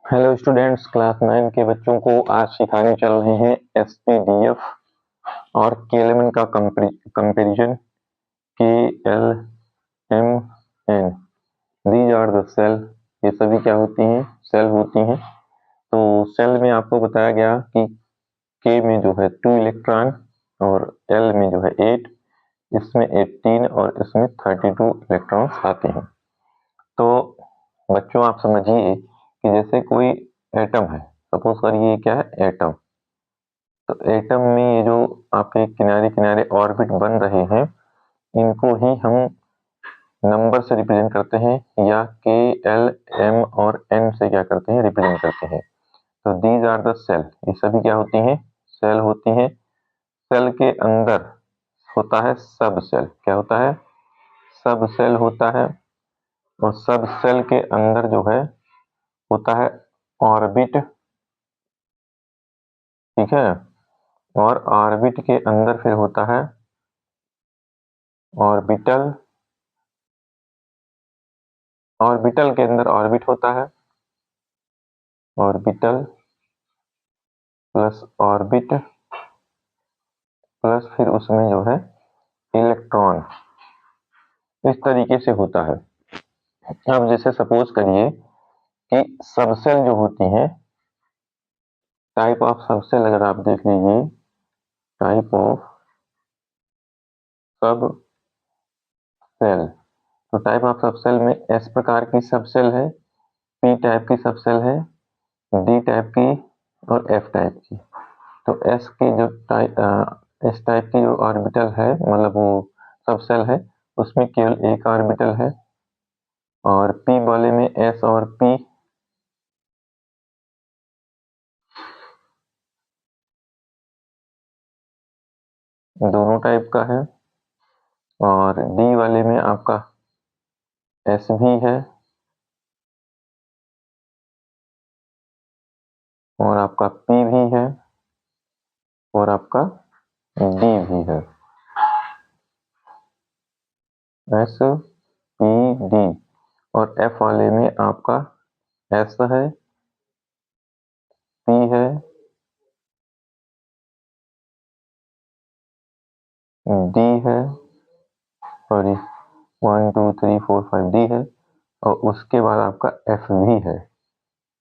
Hello students, class 9 के बच्चों को आज सिखाने चल रहे हैं एसपीडीएफ और केएलएमएन का comparison. KLMN, these are the cell. ये सभी क्या होती हैं? सेल होती हैं। तो सेल में आपको बताया गया कि के में जो है 2 इलेक्ट्रॉन और एल में जो है 8, इसमें 18 और इसमें 32 इलेक्ट्रॉन्स आते हैं। तो बच्चों आप समझिए कि जैसे कोई एटम है, सपोज करिए क्या है, एटम। तो एटम में ये जो आपके किनारे किनारे ऑर्बिट बन रहे हैं, इनको ही हम नंबर से रिप्रेजेंट करते हैं, या के, एल, एम और एन से क्या करते हैं, रिप्रेजेंट करते हैं। तो दीज आर द सेल, ये सभी क्या होती हैं? सेल होती हैं। सेल के अंदर होता है सब सेल। क्या होता है? सब सेल होता है। और सब सेल के अंदर जो है होता है ऑर्बिट, ठीक है। और ऑर्बिट के अंदर फिर होता है ऑर्बिटल। ऑर्बिटल के अंदर ऑर्बिट होता है, ऑर्बिटल प्लस ऑर्बिट प्लस फिर उसमें जो है इलेक्ट्रॉन। इस तरीके से होता है। अब जैसे सपोज करिए कि सबसेल जो होती हैं, टाइप ऑफ सबसेल अगर आप देख लीजिए, टाइप ऑफ सब सेल। तो टाइप ऑफ सबसेल में एस प्रकार की सबसेल है, पी टाइप की सबसेल है, डी टाइप की और एफ टाइप की। तो एस की जो एस टाइप की जो ऑर्बिटल है, मतलब वो सबसेल है, उसमें केवल एक ऑर्बिटल है। और पी वाले में एस और पी दोनों टाइप का है। और डी वाले में आपका एस भी है और आपका पी भी है और आपका डी भी है। S, P, D. और एफ वाले में आपका एस है, पी है, डी है, सॉरी 1 2 3 4 5 डी है। और उसके बाद आपका एफ भी है,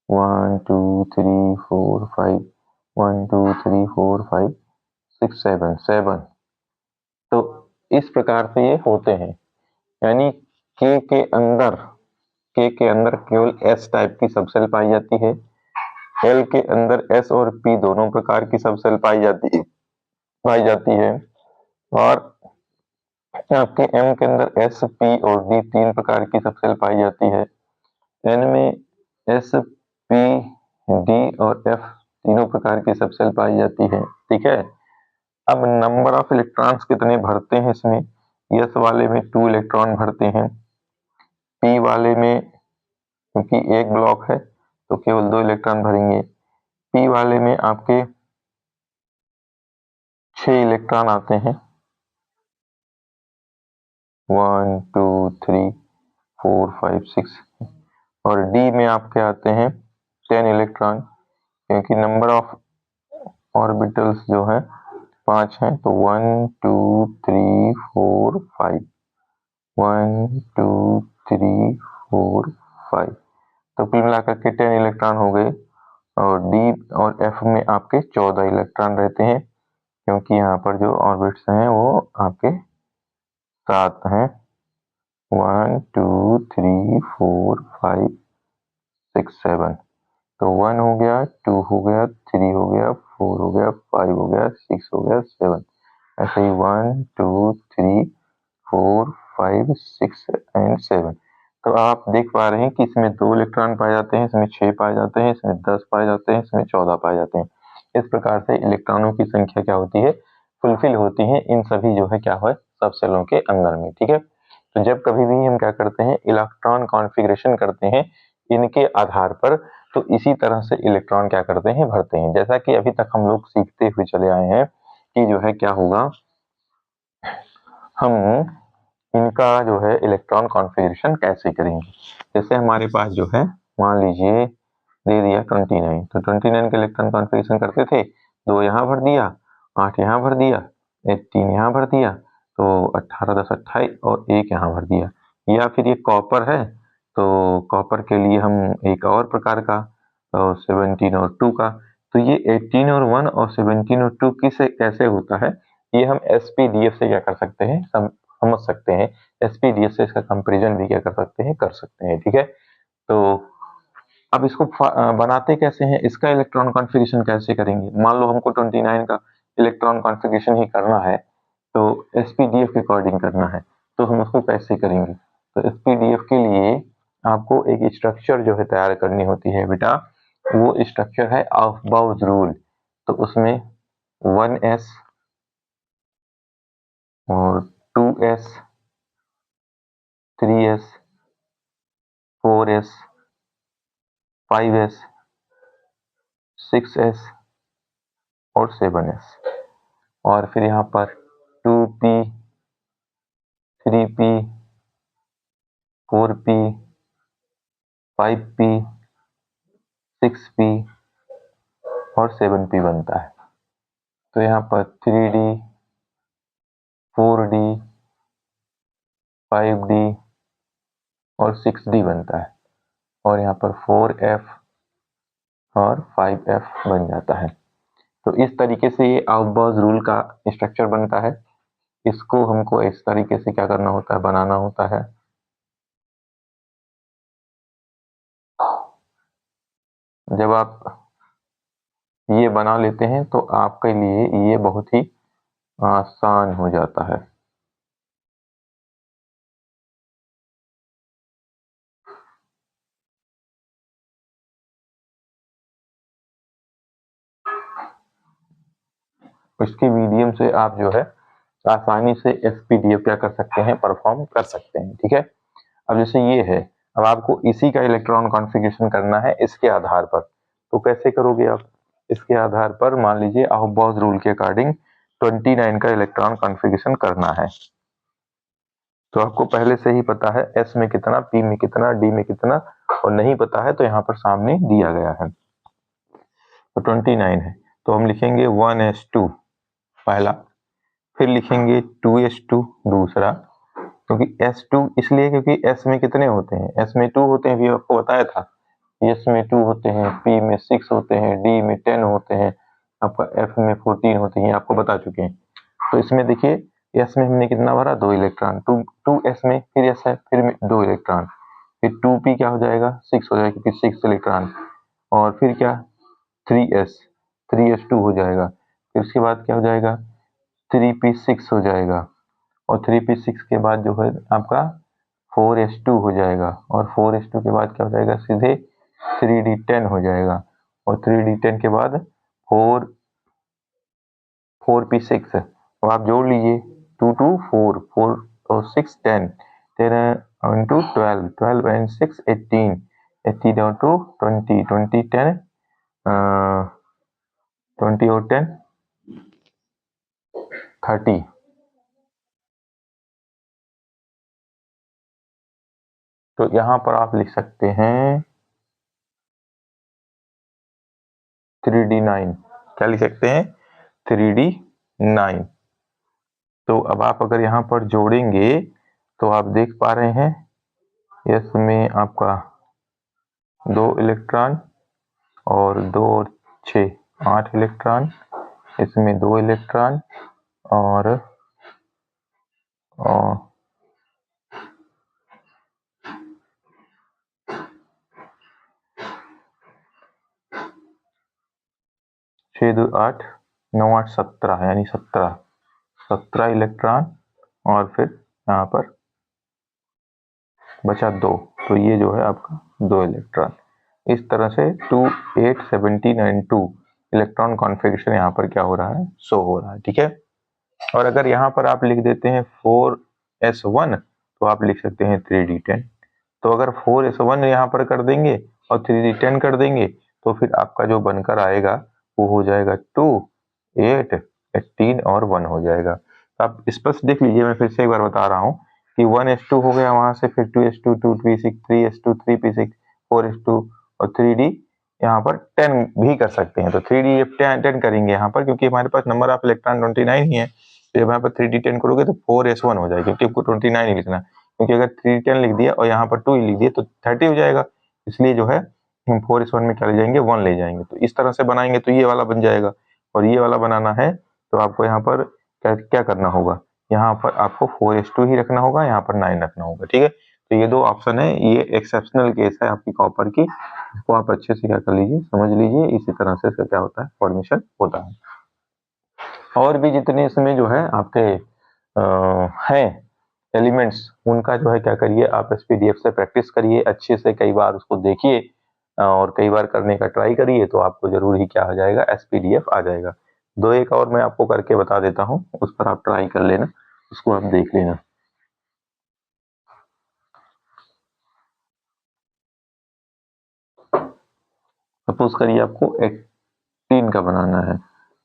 1 2 3 4 5, 1 2 3 4 5 6 7 7। तो इस प्रकार से ये होते हैं। यानी के के अंदर केवल एस टाइप की सबसेल पाई जाती है। एल के अंदर एस और पी दोनों प्रकार की सबसेल पाई जाती है। और आपके एम के अंदर एस, पी और डी 3 प्रकार की सबसेल पाई जाती है। एन में एस, पी, डी और एफ तीनों प्रकार की सबसेल पाई जाती है, ठीक है। अब नंबर ऑफ इलेक्ट्रॉन्स कितने भरते हैं इसमें? एस वाले में 2 इलेक्ट्रॉन भरते हैं। पी वाले में क्योंकि एक ब्लॉक है तो केवल 2 इलेक्ट्रॉन भरेंगे। पी वाले में आपके 6 इलेक्ट्रॉन आते हैं, 1 2 3 4 5 6। और डी में आपके आते हैं 10 इलेक्ट्रॉन, क्योंकि नंबर ऑफ ऑर्बिटल्स जो है 5 हैं। तो 1 2 3 4 5, 1 2 3 4 5। तो कुल मिलाकर के 10 इलेक्ट्रॉन हो गए। और डी और एफ में आपके 14 इलेक्ट्रॉन रहते हैं, क्योंकि यहाँ पर जो ऑर्बिट्स हैं वो आपके 7 हैं, 1 2 3 4 5 6 7। तो 1 हो गया, 2 हो गया, 3 हो गया, 4 हो गया, 5 हो गया, 6 हो गया, 7। ऐसे ही 1 2 3 4 5 6 एंड 7। तो आप देख पा रहे हैं कि इसमें 2 इलेक्ट्रॉन पाए जाते हैं, इसमें 6 पाए जाते हैं, इसमें 10 पाए जाते हैं, इसमें 14 पाए जाते हैं। इस प्रकार से इलेक्ट्रॉनों की संख्या क्या होती है? फुलफिल होती है इन सभी जो है क्या है, सब सेलों के अंदर में, ठीक है। तो जब कभी भी हम क्या करते हैं, इलेक्ट्रॉन कॉन्फ़िगरेशन करते हैं इनके आधार पर, तो इसी तरह से इलेक्ट्रॉन क्या करते हैं, भरते हैं। जैसा कि अभी तक हम लोग सीखते हुए चले आए हैं कि जो है क्या होगा, हम इनका जो है इलेक्ट्रॉन कॉन्फ़िगरेशन कैसे करेंगे। जैसे हमारे पास जो है, मान लीजिए दे दिया 29। तो 29 के इलेक्ट्रॉन कॉन्फ़िगरेशन करते थे, 2 यहाँ भर दिया, 8 यहाँ भर दिया, 18 यहाँ भर दिया, तो 18 10 28 और 1 यहाँ भर दिया। या फिर ये कॉपर है, तो कॉपर के लिए हम एक और प्रकार का 17 और 2 का, तो ये 18 और 1 और 17 और 2 किसे कैसे होता है, ये हम एसपीडीएफ से क्या कर सकते हैं, समझ सकते हैं। एसपीडीएफ से इसका कंपेरिजन भी क्या कर सकते हैं, कर सकते हैं। ठीक है, तो अब इसको बनाते कैसे हैं, इसका इलेक्ट्रॉन कॉन्फ़िगरेशन कैसे करेंगे। मान लो हमको 29 का इलेक्ट्रॉन कॉन्फ़िगरेशन ही करना है, तो एसपीडीएफ के अकॉर्डिंग करना है, तो हम उसको कैसे करेंगे। तो एसपीडीएफ के लिए आपको एक स्ट्रक्चर जो है तैयार करनी होती है बेटा, वो स्ट्रक्चर है अफबाउस रूल। तो उसमें 1s और 2s 3s 4s 5s 6s और 7s, और फिर यहाँ पर 2p 3p 4p 5p 6p और 7p बनता है। तो यहाँ पर 3d 4d 5d और 6d बनता है, और यहाँ पर 4f और 5f बन जाता है। तो इस तरीके से ये अफबाउस रूल का स्ट्रक्चर बनता है। इसको हमको इस तरीके से क्या करना होता है, बनाना होता है। जब आप ये बना लेते हैं तो आपके लिए ये बहुत ही आसान हो जाता है। इसके मीडियम से आप जो है आसानी से एसपीडीएफ क्या कर सकते हैं, परफॉर्म कर सकते हैं। ठीक है, अब जैसे ये है, अब आपको इसी का इलेक्ट्रॉन कॉन्फ़िगरेशन करना है इसके आधार पर, तो कैसे करोगे आप। इसके आधार पर मान लीजिए अफबाउस रूल के अकॉर्डिंग 29 का इलेक्ट्रॉन कॉन्फ़िगरेशन करना है, तो आपको पहले से ही पता है एस में कितना, पी में कितना, डी में कितना, और नहीं पता है तो यहाँ पर सामने दिया गया है। तो 29 है, तो हम लिखेंगे 1s2 पहला, फिर लिखेंगे 2s2 दूसरा, क्योंकि S2 इसलिए क्योंकि S में कितने होते हैं, S में 2 होते हैं, भी आपको बताया था। S में 2 होते हैं, P में 6 होते हैं, D में 10 होते हैं, आपका F में 14 होते हैं, आपको बता चुके हैं। तो इसमें देखिए S में हमने कितना भरा, 2 इलेक्ट्रॉन, 2 S में फिर S है, फिर 2 इलेक्ट्रॉन, फिर 2P क्या हो जाएगा, 6 हो जाएगा, फिर 6 इलेक्ट्रॉन, और फिर क्या 3S2 हो जाएगा, फिर उसके बाद क्या हो जाएगा 3P6 हो जाएगा, और 3p6 के बाद जो है आपका 4s2 हो जाएगा, और 4s2 के बाद क्या हो जाएगा, सीधे 3d10 हो जाएगा, और 3d10 के बाद 4p6। अब आप जोड़ लीजिए 2 2 4 4 और 6 10 13 इंटू 12 12 एंड 6 18 18 और 2 20 20 10 20 और 10 30। तो यहाँ पर आप लिख सकते हैं 3d9, क्या लिख सकते हैं 3d9। तो अब आप अगर यहाँ पर जोड़ेंगे तो आप देख पा रहे हैं इसमें आपका 2 इलेक्ट्रॉन और 2 और 6 8 इलेक्ट्रॉन, इसमें 2 इलेक्ट्रॉन और 6 2 8 9 8 17, यानी 17 इलेक्ट्रॉन, और फिर यहाँ पर बचा 2, तो ये जो है आपका 2 इलेक्ट्रॉन। इस तरह से 2 8 17 एंड 2 इलेक्ट्रॉन कॉन्फ़िगरेशन यहाँ पर क्या हो रहा है, शो हो रहा है। ठीक है, और अगर यहाँ पर आप लिख देते हैं 4s1 तो आप लिख सकते हैं 3d10। तो अगर 4s1 यहाँ पर कर देंगे और 3d10 कर देंगे तो फिर आपका जो बनकर आएगा वो हो जाएगा 2 8 18 और 1 हो जाएगा। आप स्पष्ट देख लीजिए, मैं फिर से एक बार बता रहा हूँ कि 1s2 हो गया, वहां से फिर 2s2 2p6 3s2 3p6 4s2 और 3d यहाँ पर 10 भी कर सकते हैं। तो 3d10 करेंगे यहाँ पर, क्योंकि हमारे पास नंबर ऑफ इलेक्ट्रॉन 29 ही है। तो यहाँ पर 3d10 करोगे तो 4s1 हो जाएगा, क्योंकि आपको 29 ही लिखना है। क्योंकि अगर 3d10 लिख दिया और यहाँ पर 2 लिख दिया तो 30 हो जाएगा। इसलिए जो है हम 4s1 में क्या ले जाएंगे, 1 ले जाएंगे। तो इस तरह से बनाएंगे तो ये वाला बन जाएगा। और ये वाला बनाना है तो आपको यहाँ पर क्या करना होगा, यहाँ पर आपको 4s2 ही रखना होगा, यहाँ पर 9 रखना होगा। ठीक है, तो ये दो ऑप्शन है, ये एक्सेप्शनल केस है आपकी कॉपर की, इसको आप अच्छे से क्या कर लीजिए, समझ लीजिए। इसी तरह से इसका क्या होता है, फॉर्मेशन होता है। और भी जितने इसमें जो है आपके हैं एलिमेंट्स, उनका जो है क्या करिए, आप एसपीडीएफ से प्रैक्टिस करिए अच्छे से, कई बार उसको देखिए और कई बार करने का ट्राई करिए, तो आपको जरूर ही क्या हो जाएगा, एसपीडीएफ आ जाएगा। दो एक और मैं आपको करके बता देता हूँ, उस पर आप ट्राई कर लेना, उसको आप देख लेना। सपोज करिए आपको 18 का बनाना है,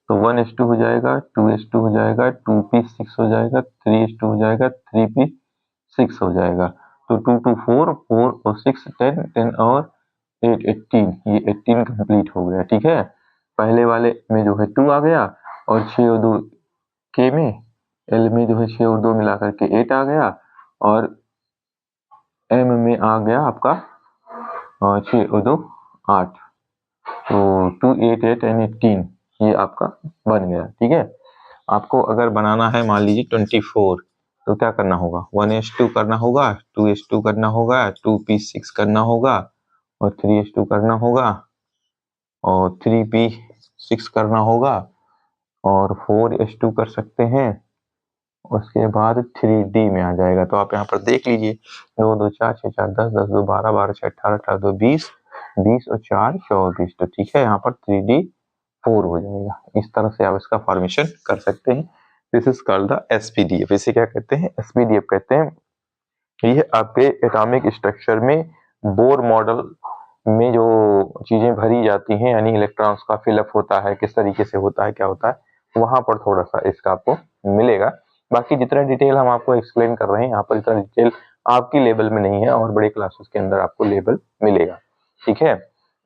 तो 1:2 हो जाएगा, 2:2 हो जाएगा, 2p6 हो जाएगा, 3:2 हो जाएगा, 3p6 हो जाएगा। तो 2 2 4, 4 और 6 10, 10 और 8 18, ये 18 कंप्लीट हो गया। ठीक है, पहले वाले में जो है 2 आ गया, और 6 और 2 के में, एल में जो है 6 और 2 मिला करके 8 आ गया, और एम में आ गया आपका 6 और 2 8। तो 2 8 8 एंड 18 ये आपका बन गया। ठीक है, आपको अगर बनाना है मान लीजिए 24, तो क्या करना होगा, 1:2 करना होगा, 2:2 करना होगा, 2p6 करना होगा, और 3:2 करना होगा, और 3p6 करना होगा, और 4:2 कर सकते हैं। उसके बाद 3d में आ जाएगा। तो आप यहाँ पर देख लीजिए, 2 2 4 6 4 10 10 2 12 12 6 18 18 2 20 20 और 4 24। तो ठीक है, यहाँ पर 3d4 हो जाएगा। इस तरह से आप इसका फॉर्मेशन कर सकते हैं। This is called the SPDF. इसे क्या कहते हैं, एसपीडीएफ कहते हैं। ये आपके एटॉमिक स्ट्रक्चर में बोर मॉडल में जो चीजें भरी जाती हैं, यानी इलेक्ट्रॉन्स का फिलअप होता है, किस तरीके से होता है, क्या होता है, वहां पर थोड़ा सा इसका आपको मिलेगा। बाकी जितना डिटेल हम आपको एक्सप्लेन कर रहे हैं यहाँ पर, इतना डिटेल आपकी लेवल में नहीं है, और बड़े क्लासेस के अंदर आपको लेवल मिलेगा। ठीक है,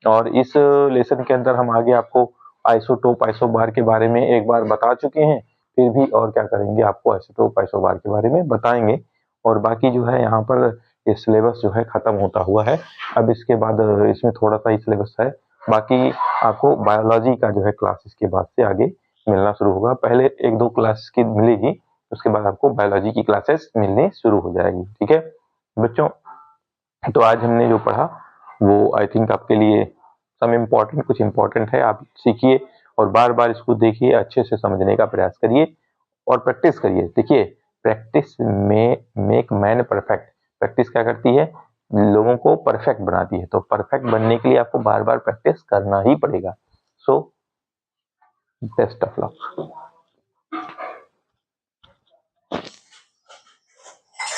और इस लेसन के अंदर हम आगे आपको आइसोटोप आइसोबार के बारे में एक बार बता चुके हैं, फिर भी और क्या करेंगे, आपको आइसोटोप आइसोबार के बारे में बताएंगे। और बाकी जो है यहाँ पर ये सिलेबस जो है खत्म होता हुआ है। अब इसके बाद इसमें थोड़ा सा ही सिलेबस है, बाकी आपको बायोलॉजी का जो है क्लासेस के बाद से आगे मिलना शुरू होगा। पहले एक दो क्लास की मिलेगी, उसके बाद आपको बायोलॉजी की क्लासेस मिलने शुरू हो जाएगी। ठीक है बच्चों, तो आज हमने जो पढ़ा वो आई थिंक आपके लिए सम इम्पोर्टेंट, कुछ इम्पोर्टेंट है, आप सीखिए और बार बार इसको देखिए, अच्छे से समझने का प्रयास करिए और प्रैक्टिस करिए। देखिए, प्रैक्टिस में मेक मैन परफेक्ट। प्रैक्टिस क्या करती है, लोगों को परफेक्ट बनाती है। तो परफेक्ट बनने के लिए आपको बार बार प्रैक्टिस करना ही पड़ेगा। So best of luck.